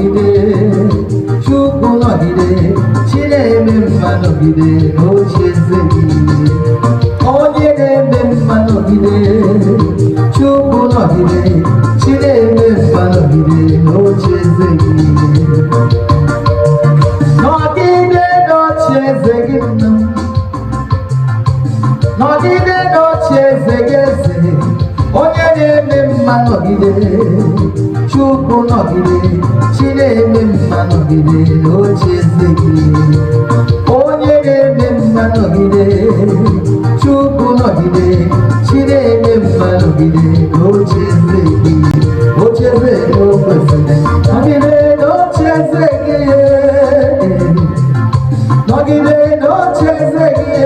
nọgide, Chukwu nọgide, Chineke mma nọgide n'oche eze gị. Onye na-eme mma nọgide, Chukwu nọgide, Chineke mma nọgide n'oche eze gị. Nọgide n'oche eze gị nna, nọgide n'oche eze gị eze. Onye na-eme mma nọgide, Chukwu nọgide, Chineke mma nọgide n'oche eze gị. Onye na-eme mma nọgide, Chukwu nọgide, Chineke mma nọgide n'oche eze gị. Oche eze n'okwesịrị nọgide n'oche eze gị, nọgide n'oche eze gị.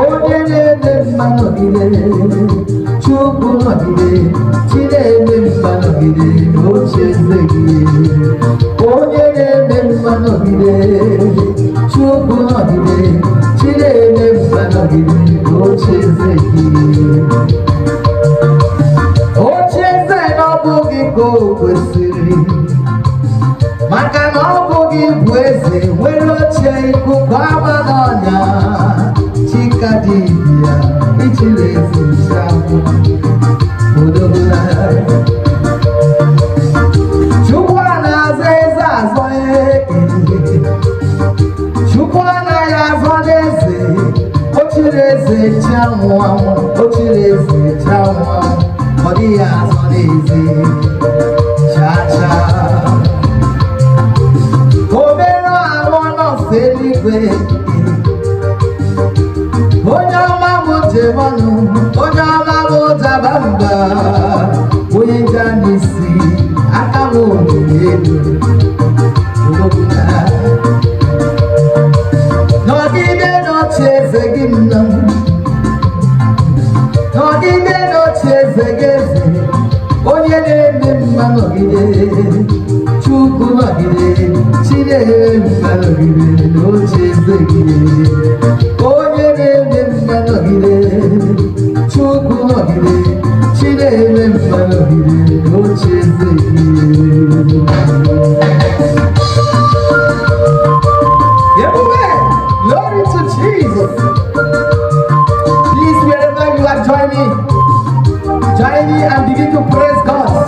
Onye na-eme mma nọgide, Chukwu nọgide, Chineke mma nọgide n'oche eze gị. Onye na-eme mma nọgide, Chukwu nọgide, Chineke mma nọgide n'oche eze gị. Oche eze na ọ bụghị ka o kwesịrị, maka na ọ bụghị bụ eze nwere oche ikuku ama n'ọnya. Chika dibịa ichiri eze nchapụ odogola. Chukwu na-aza eze azọ Chukwu anaghị azọ n'eze. O chiri eze chi anwụ anwụ, o chiri eze chi anwụ anwụ, ọ dịghị azọ n'eze cha-cha. Obere ahụ nọọsụ eluigwe, onye ọma bụ njem ọnụ, onye ọma bụ daba mba, onye nja n'isi aka m onyinye elu. Nọgide n'oche eze gị nna, nọgide n'oche eze gị eze. Onye na-eme mma nọgide, Chukwu nọgide, Chineke mma nọgide n'oche eze gị. Onye na-eme mma nọgide, Chukwu nọgide, Chineke mma nọgide n'oche eze gị. Glory to Jesus. Please, wherever you are, join me and begin to praise God.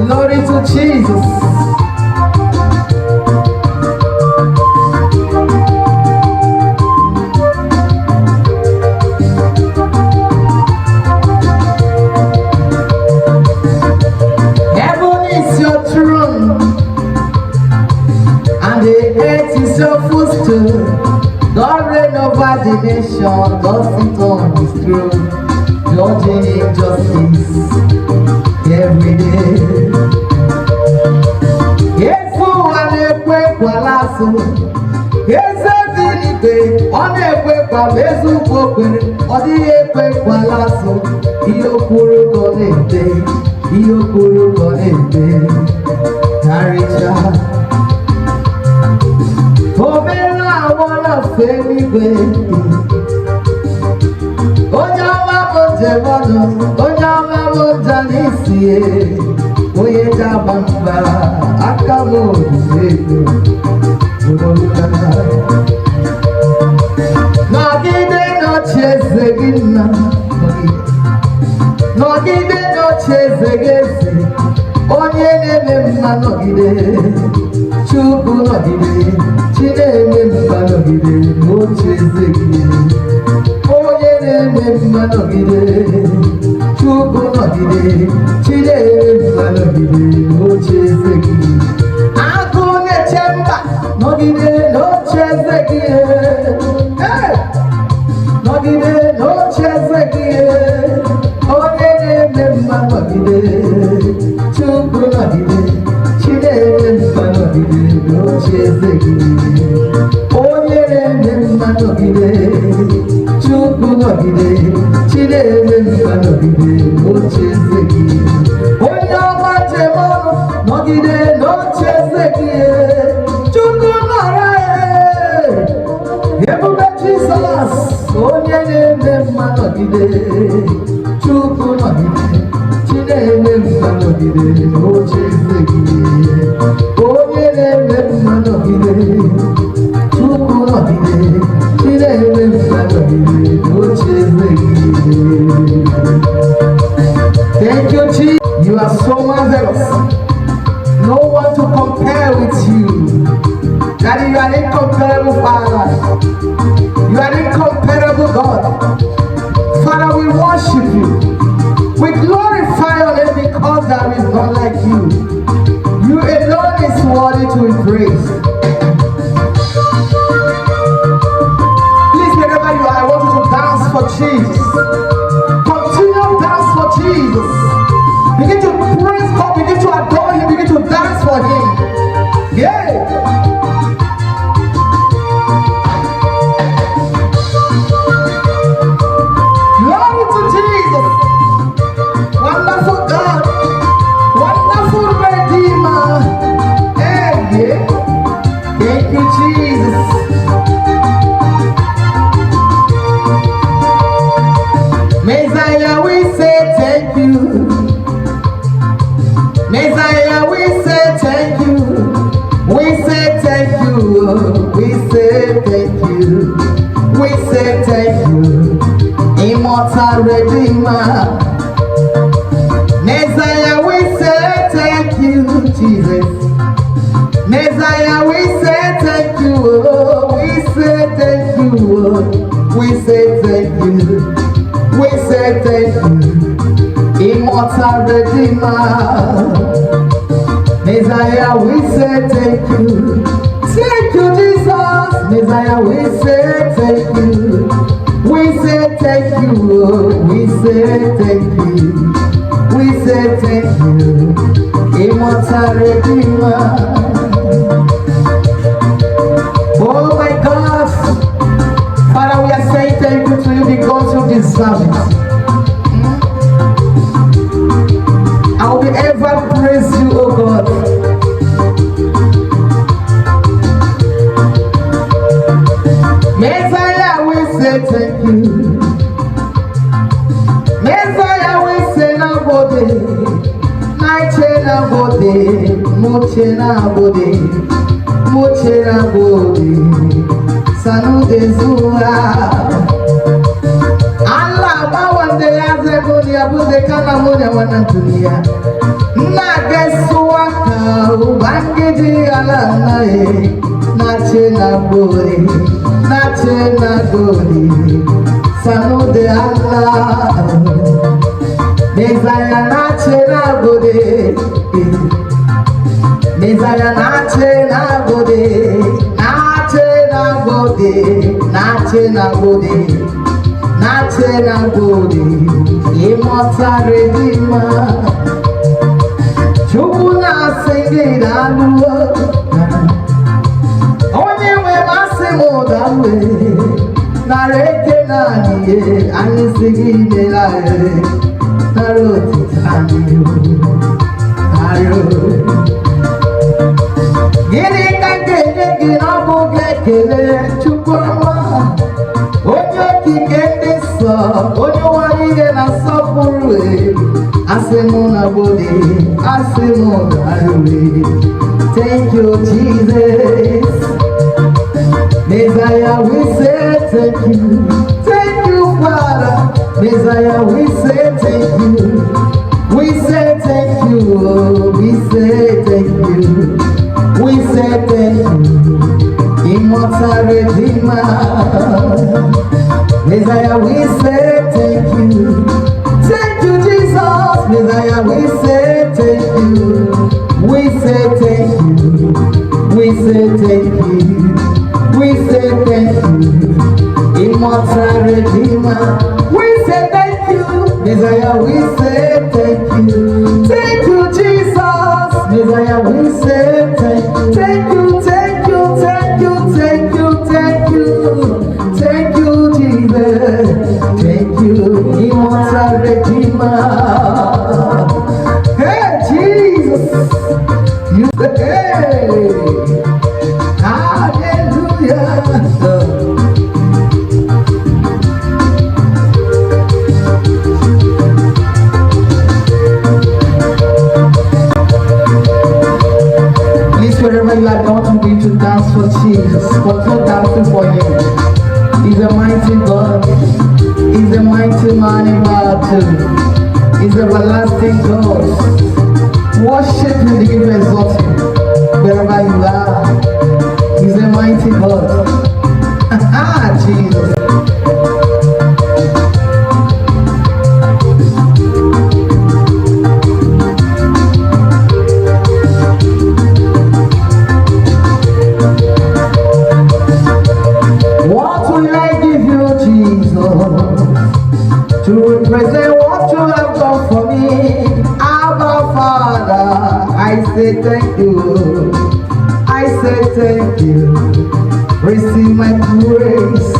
Glory to Jesus. Heaven is your throne, and the earth is your footstool. God reign over the nation, God sit on his throne, judging injustice every day. Yesu ana-ekwe kwalaso, eze dị n'igwe, ọ na-ekwe kwa ezigbo okwere, ọ dịghị ekwe kwalaso. Ihe okwuru ka ọ na-ete, ihe okwuru ka ọ na-ete, karịcha. Obere ahụ nọọsụ eluigwe, onye ọma bụ njem ọnụ, onye ọma bụ nja n'isi, onye ga-agba mba aka m onyinye elu. Nọgide n'oche eze gị nna, nọgide n'oche eze gị eze. Onye na-eme mma nọgide, Chukwu nọgide, Chineke mma nọgide n'oche eze gị. Onye na-eme mma nọgide, Chukwu nọgide, Chineke mma nọgide n'oche eze gị. Agụ na-eche mba nọgide n'oche eze gị, nọgide n'oche eze gị. Onye na-eme mma nọgide, Chukwu nọgide, Chineke mma nọgide n'oche eze gị. Onye na-eme mma nọgide, Chukwu nọgide, Chineke mma nọgide n'oche eze gị. Onye ọma njem ọnụ nọgide n'oche eze gị, Chukwu nọrọ ebube Jizọs. Onye na-eme mma nọgide, Chukwu nọgide, Chineke mma nọgide n'oche eze gị. no one to compare with you. Daddy, you are an incomparable Father. You are an incomparable God. Father, we worship you. We glorify your name because there is none like you. You alone is worthy to be praised. Please, wherever you are, I want you to dance for Jesus. Continue dance for Jesus. Begin to praise God, begin to adore him, begin to dance for him. Yeah. Glory to Jesus. Wonderful God. Wonderful Redeemer. Hey, yeah. Thank you, Jesus. Messiah, we say thank you. Messiah, we say thank you. We say thank you. We say thank you. We say thank you. Immortal Redeemer. Messiah, we say thank you, Jesus. Messiah, we say thank you. Oh, we say thank you. Oh, we say thank you. We say thank you. Immortal Redeemer. Messiah, we say thank you. Thank you, Jesus. Messiah, we say thank you. We say thank you. Oh, we say thank you. We say thank you. Immortal Redeemer. Oh my God. Father, we are saying thank you to you because you deserve it. I will ever praise you, oh God. Messiah, we say thank you. Messiah, we say nobody. Naiche nobody. Muche nobody. Muche nobody. Sanu de Zua. Allah bawande yazebuni abuze kana moja wanatulia. Nagesua ka ubangiji ala nae. Nache nabori. Nache nagori. Sanu de Allah. Messiah nache nagori. Messiah nache nagori. Nache nagori. Nache nagori. Nache nagori. Immortal Redeemer. Chukuna singira luo. Onye we masimo dawe. Nareke naniye. Anisigi nelaye. Naroti taniyo. Ayo. Gini kange gina bugekele. Chukwa. Onye kikende so. Onye wariye na sopurwe. Asimuna bode. Asimuna arwe. Thank you, Jesus. Messiah, we say thank you. Thank you, Father. Messiah, we say thank you. We say thank you. Oh, we say thank you. We say thank you. Immortal Redeemer. Messiah, we say thank you. Thank you, Jesus. Messiah, we say thank you. We say thank you. We say thank you. We say thank you. Immortal Redeemer. We say thank you. Messiah, we say thank you. Thank you, Jesus. Messiah, we say thank you. Thank you, thank you, thank you, thank you, thank you. Thank you, Jesus. Thank you, Immortal Redeemer. Hey, Jesus. You hey. Hallelujah. Please, wherever you are, I want you to dance for Jesus, but not dancing for him. He's a mighty God. He's a mighty man in battle. He's everlasting God. Worship him, begin to exalt him. say thank you. I say thank you. Receive my praise.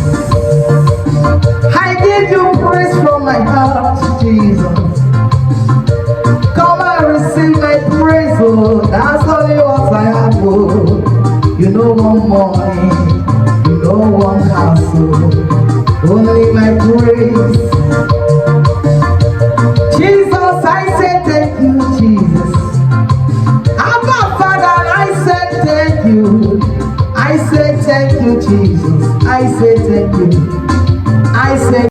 I give you praise from my heart, Jesus.